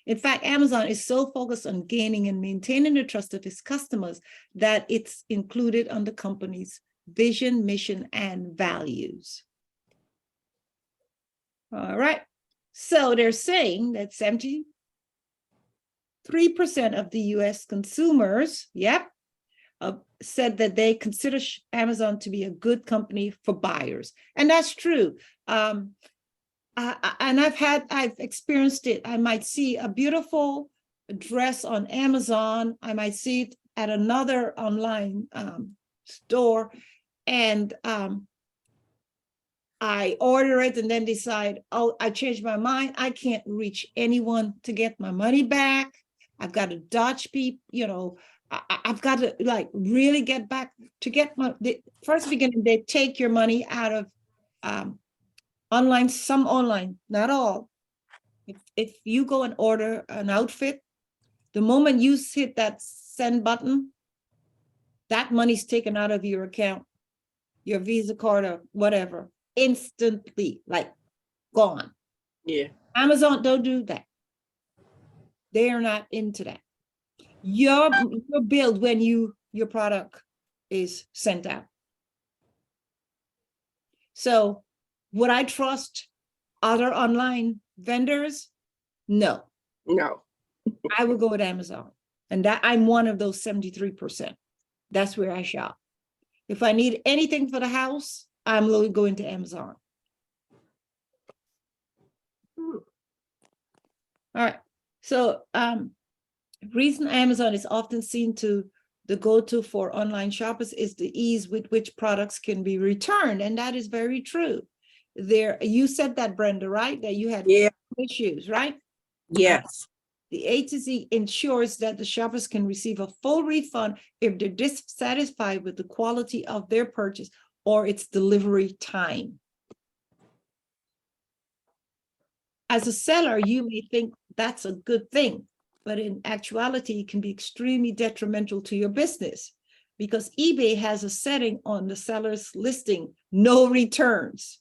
In fact, Amazon is so focused on gaining and maintaining the trust of its customers that it's included on the company's vision, mission, and values. All right. So they're saying that 73% of the US consumers, said that they consider Amazon to be a good company for buyers. And that's true. And I've experienced it. I might see a beautiful dress on Amazon. I might see it at another online store, and I order it and then decide, oh, I changed my mind. I can't reach anyone to get my money back. I've got to dodge people, I've got to really get back to get first beginning, they take your money out of online, some online, not all. If you go and order an outfit, the moment you hit that send button, that money's taken out of your account, your Visa card or whatever, instantly, like gone. Yeah. Amazon don't do that. They are not into that. You're billed when your product is sent out. So would I trust other online vendors? No, No. I would go with Amazon. And that I'm one of those 73%. That's where I shop. If I need anything for the house, I'm going to Amazon. All right. So reason Amazon is often seen to the go-to for online shoppers is the ease with which products can be returned. And that is very true. There, you said that, Brenda, right? That you had Yeah. issues, right? Yes. The A to Z ensures that the shoppers can receive a full refund if they're dissatisfied with the quality of their purchase or its delivery time. As a seller, you may think that's a good thing, but in actuality, it can be extremely detrimental to your business because eBay has a setting on the seller's listing, no returns.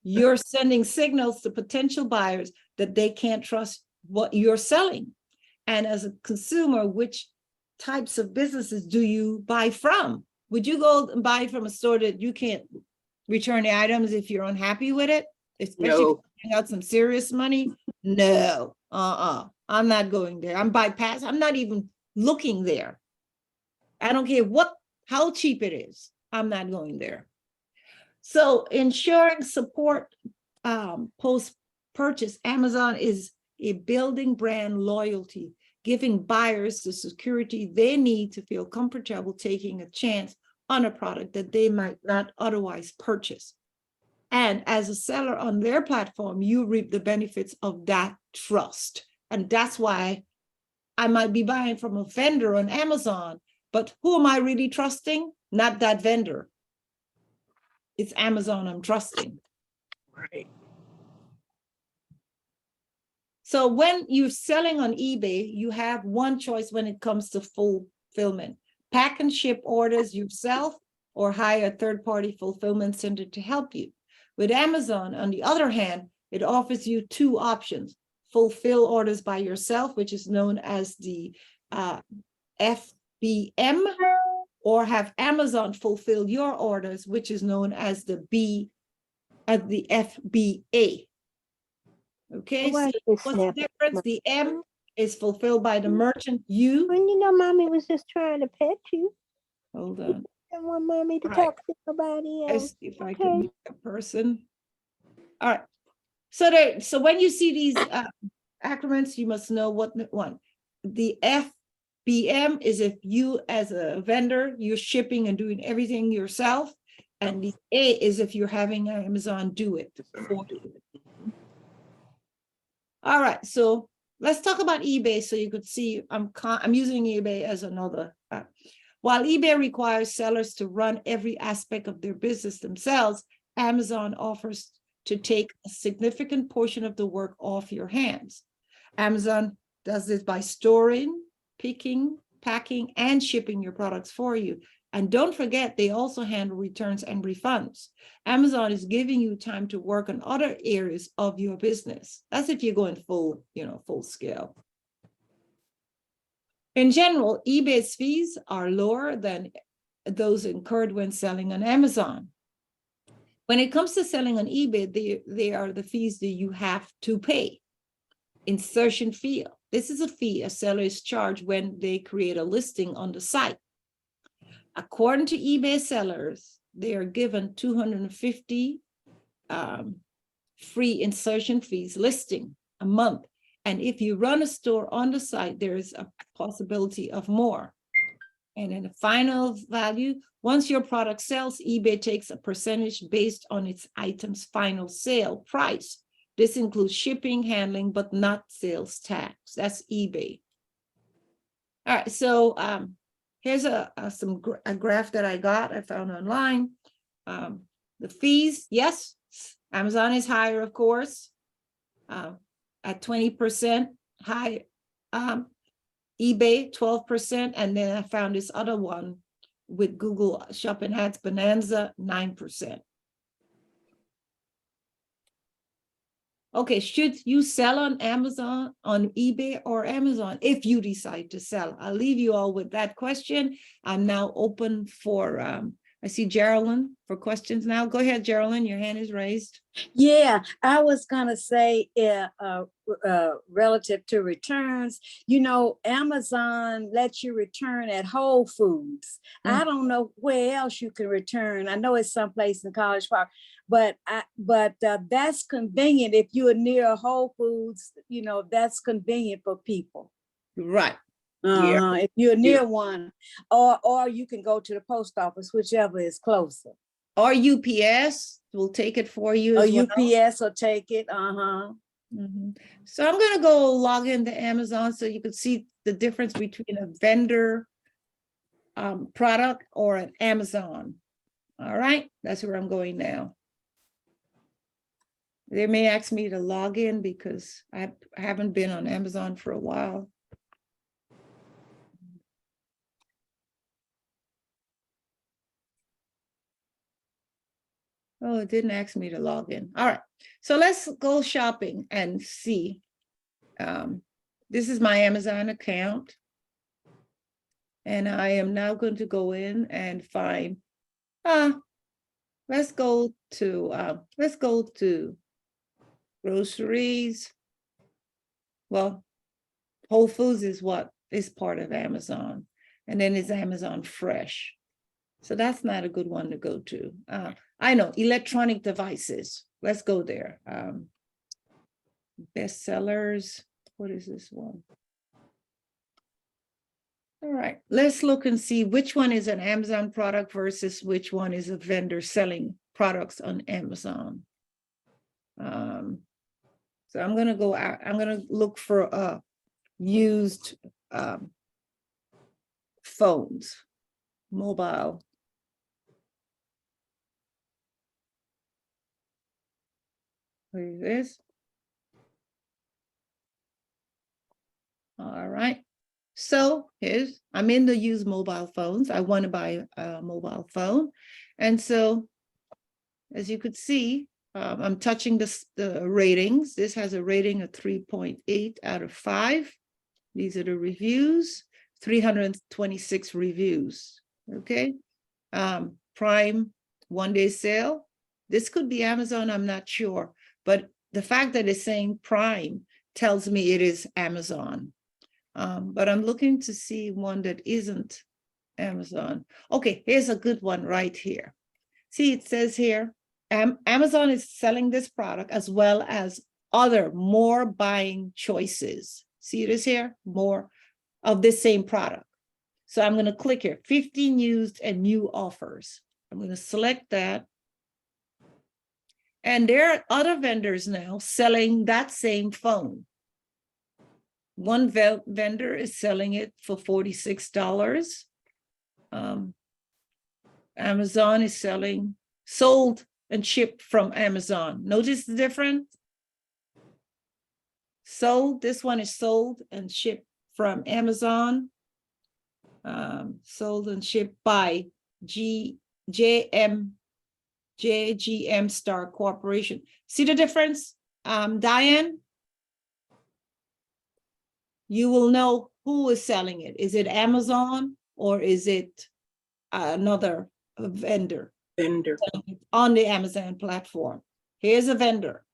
You're sending signals to potential buyers that they can't trust what you're selling. And as a consumer, which types of businesses do you buy from? Would you go and buy from a store that you can't return the items if you're unhappy with it? Especially if No. you got some serious money? No, I'm not going there. I'm bypass. I'm not even looking there. I don't care how cheap it is. I'm not going there. So ensuring support post-purchase, Amazon is a building brand loyalty, giving buyers the security they need to feel comfortable taking a chance on a product that they might not otherwise purchase. And as a seller on their platform, you reap the benefits of that trust. And that's why I might be buying from a vendor on Amazon, but who am I really trusting? Not that vendor. It's Amazon I'm trusting. Right. So when you're selling on eBay, you have one choice when it comes to fulfillment. Pack and ship orders yourself or hire a third-party fulfillment center to help you. With Amazon, on the other hand, it offers you two options: fulfill orders by yourself, which is known as the FBM, or have Amazon fulfill your orders, which is known as the FBA. Okay, so what's the difference? The M is fulfilled by the merchant. Well, you know, mommy was just trying to pet you. Hold on. I want mommy to Right. talk to somebody Let's else. see if I Okay. can make a person. All right. So when you see these acronyms, you must know what one. The FBM is if you as a vendor, you're shipping and doing everything yourself. And the A is if you're having Amazon do it for you. All right, so let's talk about eBay so you could see I'm using eBay as another. While eBay requires sellers to run every aspect of their business themselves, Amazon offers to take a significant portion of the work off your hands. Amazon does this by storing, picking, packing, and shipping your products for you. And don't forget, they also handle returns and refunds. Amazon is giving you time to work on other areas of your business. That's if you're going full scale. In general, eBay's fees are lower than those incurred when selling on Amazon. When it comes to selling on eBay, they are the fees that you have to pay. Insertion fee. This is a fee a seller is charged when they create a listing on the site. According to eBay sellers, they are given 250 free insertion fees listing a month. And if you run a store on the site, there is a possibility of more. And in the final value, once your product sells, eBay takes a percentage based on its item's final sale price. This includes shipping, handling, but not sales tax. That's eBay. All right, so here's a graph that I found online. The fees, yes, Amazon is higher, of course, at 20% high. eBay 12%, and then I found this other one with Google Shopping Ads Bonanza 9%. Okay, should you sell on Amazon, on eBay or Amazon if you decide to sell? I'll leave you all with that question. I'm now open for, I see Geraldine for questions now. Go ahead, Geraldine, your hand is raised. Yeah, I was gonna say, relative to returns, Amazon lets you return at Whole Foods. I don't know where else you can return. I know it's someplace in College Park, but that's convenient if you are near a Whole Foods. That's convenient for people. Right. Yeah. If you're near one, or you can go to the post office, whichever is closer. Or UPS will take it for you. Or as well. UPS will take it. Mhm. So I'm going to go log into Amazon so you can see the difference between a vendor product or an Amazon. All right, that's where I'm going now. They may ask me to log in because I haven't been on Amazon for a while. Oh, it didn't ask me to log in. All right, so let's go shopping and see. This is my Amazon account. And I am now going to go in and find, let's go to groceries. Well, Whole Foods is what is part of Amazon. And then it's Amazon Fresh. So that's not a good one to go to. I know, electronic devices. Let's go there. Bestsellers. What is this one? All right, let's look and see which one is an Amazon product versus which one is a vendor selling products on Amazon. So I'm gonna go out, I'm gonna look for used phones, mobile. What is this? All right. So I'm in the use mobile phones. I want to buy a mobile phone. And so, as you could see, I'm touching the ratings. This has a rating of 3.8 out of 5. These are the reviews, 326 reviews, okay? Prime one-day sale. This could be Amazon, I'm not sure. But the fact that it's saying Prime tells me it is Amazon. But I'm looking to see one that isn't Amazon. Okay, here's a good one right here. See, it says here, Amazon is selling this product as well as other more buying choices. See this here? More of the same product. So I'm going to click here, 15 used and new offers. I'm going to select that. And there are other vendors now selling that same phone. One vendor is selling it for $46. Amazon is sold and shipped from Amazon. Notice the difference? Sold, this one is sold and shipped from Amazon. Sold and shipped by JGM Star Corporation. See the difference, Diane? You will know who is selling it. Is it Amazon or is it another vendor? On the Amazon platform. Here's a vendor,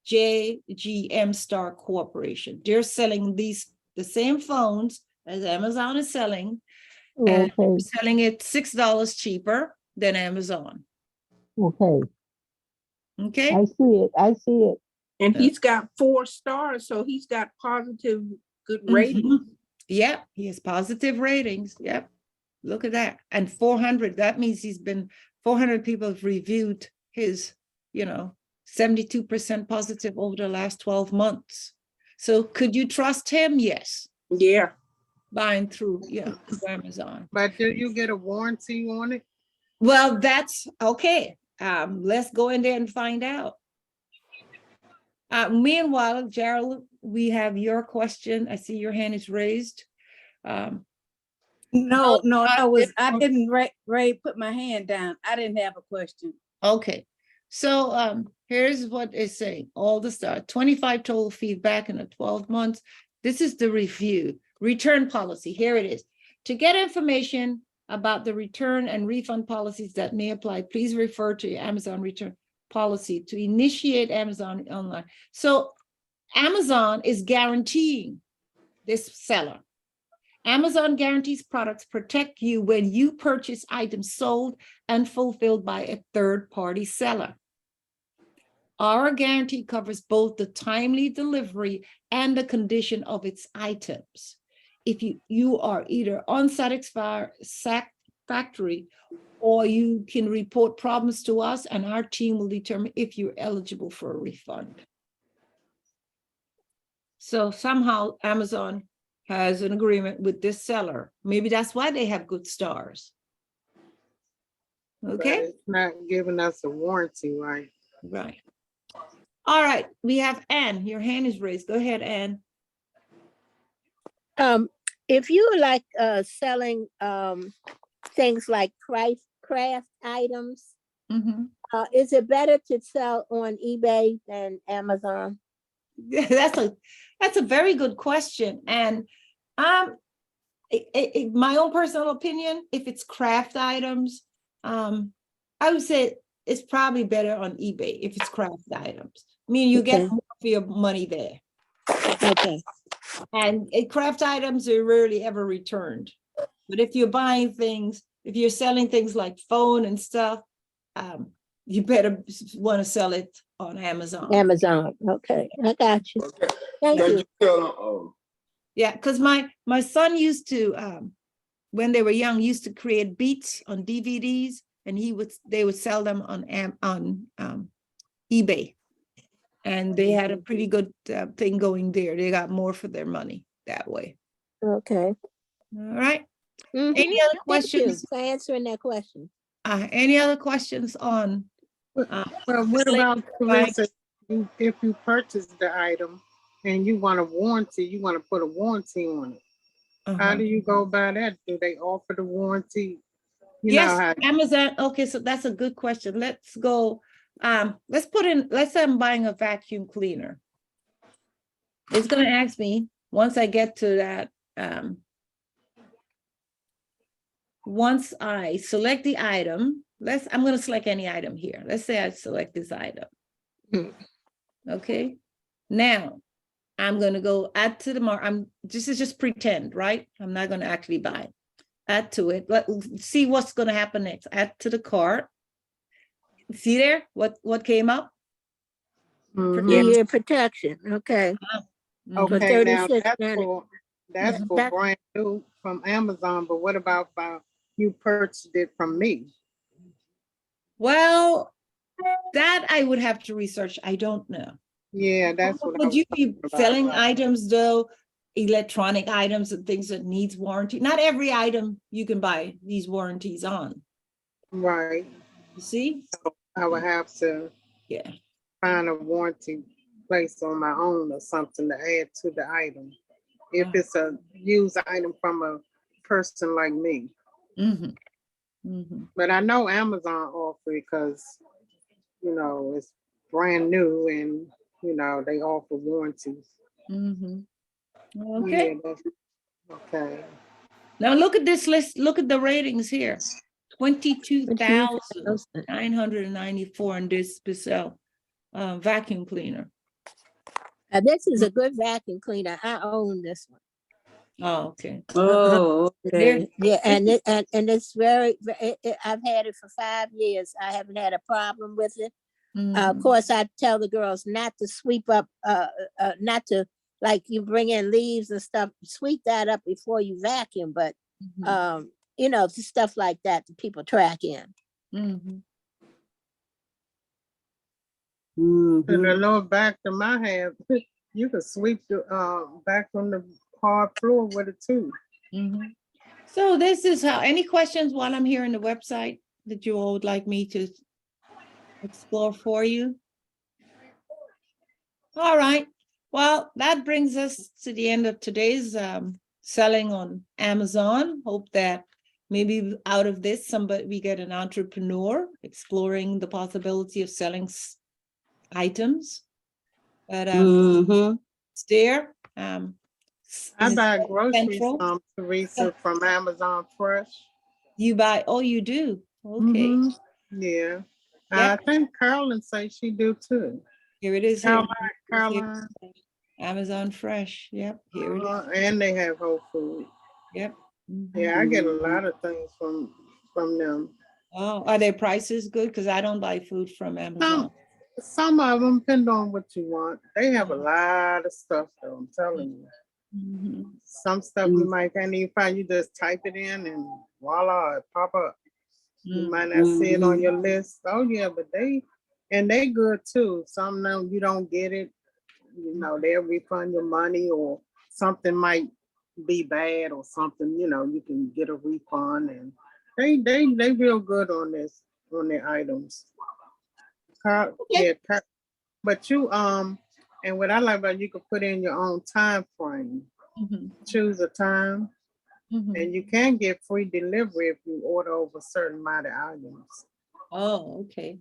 JGM Star Corporation. They're selling the same phones as Amazon is selling, and Okay, selling it $6 cheaper than Amazon. okay. Okay. I see it. And Yeah. he's got 4 stars, so he's got positive good Mhm. ratings. Yep, he has positive ratings. Yep. Look at that. And 400, that means 400 people have reviewed his, 72% positive over the last 12 months. So could you trust him? Yes. Yeah. Buying through Amazon. But do you get a warranty on it? Well, that's okay. Let's go in there and find out. Meanwhile, Gerald, we have your question. I see your hand is raised. No, I I didn't put my hand down. I didn't have a question. Okay, so here's what it's saying, all the start, 25 total feedback in the 12 months. This is the review, return policy, here it is. To get information about the return and refund policies that may apply, please refer to your Amazon return policy to initiate Amazon online. So Amazon is guaranteeing this seller. Amazon guarantees products protect you when you purchase items sold and fulfilled by a third-party seller. Our guarantee covers both the timely delivery and the condition of its items. If you are either unsatisfactory or you can report problems to us and our team will determine if you're eligible for a refund. So somehow Amazon has an agreement with this seller. Maybe that's why they have good stars. But Okay, it's not giving us a warranty, right? right. All right, we have Ann. Your hand is raised. Go ahead, Ann. If you like selling things like craft items, Mhm. is it better to sell on eBay than Amazon? That's a very good question. And my own personal opinion, if it's craft items, I would say it's probably better on eBay if it's craft items. I mean, you get Okay. more for your money there. Okay. And craft items are rarely ever returned. But if you're buying things, if you're selling things like phone and stuff, you better want to sell it on Amazon. Amazon. Okay, I got you. Okay. Thank Can you. you tell them, Yeah, because my son used to, when they were young, used to create beats on DVDs, and they would sell them on eBay. And they had a pretty good thing going there. They got more for their money that way. Okay. All right. Mhm. Any other Thank you questions? for answering that question. Any other questions on? Well, what about, Teresa, if you purchase the item and you want a warranty, you want to put a warranty on it? How do you go about that? Do they offer the warranty? You know Yes, how, Amazon. Okay, so that's a good question. Let's go. Let's say I'm buying a vacuum cleaner. It's gonna ask me once I get to that. Once I select the item, I'm gonna select any item here. Let's say I select this item. Okay, now I'm gonna go add to the this is just pretend, right? I'm not gonna actually buy it. Add to it. Let's see what's gonna happen next. Add to the cart. See there, what came up? Year protection. Okay. Mhm. okay, now $36.90. that's for That- brand new from Amazon, but what about you purchased it from me? Well, that I would have to research. I don't know. Yeah, that's what I Would was you be talking about. selling items though, electronic items and things that needs warranty? Not every item you can buy these warranties on. Right. You see? I would have to Yeah. find a warranty place on my own or something to add to the item. If it's a used item from a person like me. Mm-hmm. Mm-hmm. But I know Amazon offer it because, it's brand new and, they offer warranties. Mm-hmm. Okay. Yeah, okay. Now look at this list. Look at the ratings here. 22,994 in this Bissell vacuum cleaner. Now, this is a good vacuum cleaner. I own this one. Oh, okay. Oh, okay. Yeah, and it's I've had it for 5 years. I haven't had a problem with it. Of course, I tell the girls not to sweep up, not to, like, you bring in leaves and stuff, sweep that up before you vacuum, but stuff like that people track in. Mm-hmm. And the lower back to my hand, you can sweep the back on the hard floor with it too. Mm-hmm. So this is how, any questions while I'm here on the website that you all would like me to explore for you? All right. Well, that brings us to the end of today's selling on Amazon. Hope that maybe out of this, we get an entrepreneur exploring the possibility of selling items. But Mhm. it's there. I is it buy groceries, central? Teresa, from Amazon Fresh. You buy, oh, you do? Okay, Mhm. Yeah. Yeah. I think Carolyn say she do too. here it is here. Caroline, Amazon Fresh, yep, here it is, and they have Whole Foods. yep. Mhm. Yeah, I get a lot of things from them. Oh, are their prices good? Because I don't buy food from Amazon. Some of them depend on what you want. They have a lot of stuff though, I'm telling you. Mhm. Some stuff you might can't even find. You just type it in and voila, it pop up. You might not see it on your list. Oh yeah, but they good too. Some know you don't get it. You know, they'll refund your money or something might be bad or something, you know, you can get a refund and they real good on their items. Yeah, but you and what I like about you can put in your own time frame. Mhm. Choose a time. Mhm. And you can get free delivery if you order over a certain amount of items. Oh, okay.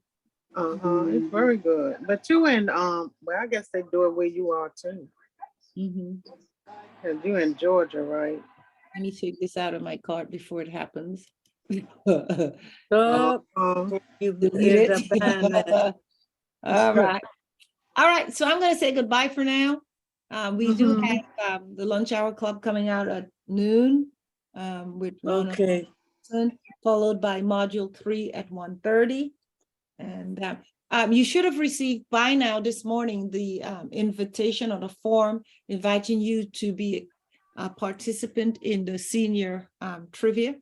It's very good. But you in well, I guess they do it where you are too. Mhm. Cause you in Georgia, right? Let me take this out of my cart before it happens. Oh, Uh, you Delete end up buying that. All right. All right, so I'm gonna say goodbye for now. We do Mhm. have the lunch hour club coming out at noon. With Ronald Okay. Wilson, followed by module 3 at 1:30. And you should have received by now this morning the invitation on a form inviting you to be a participant in the senior trivia.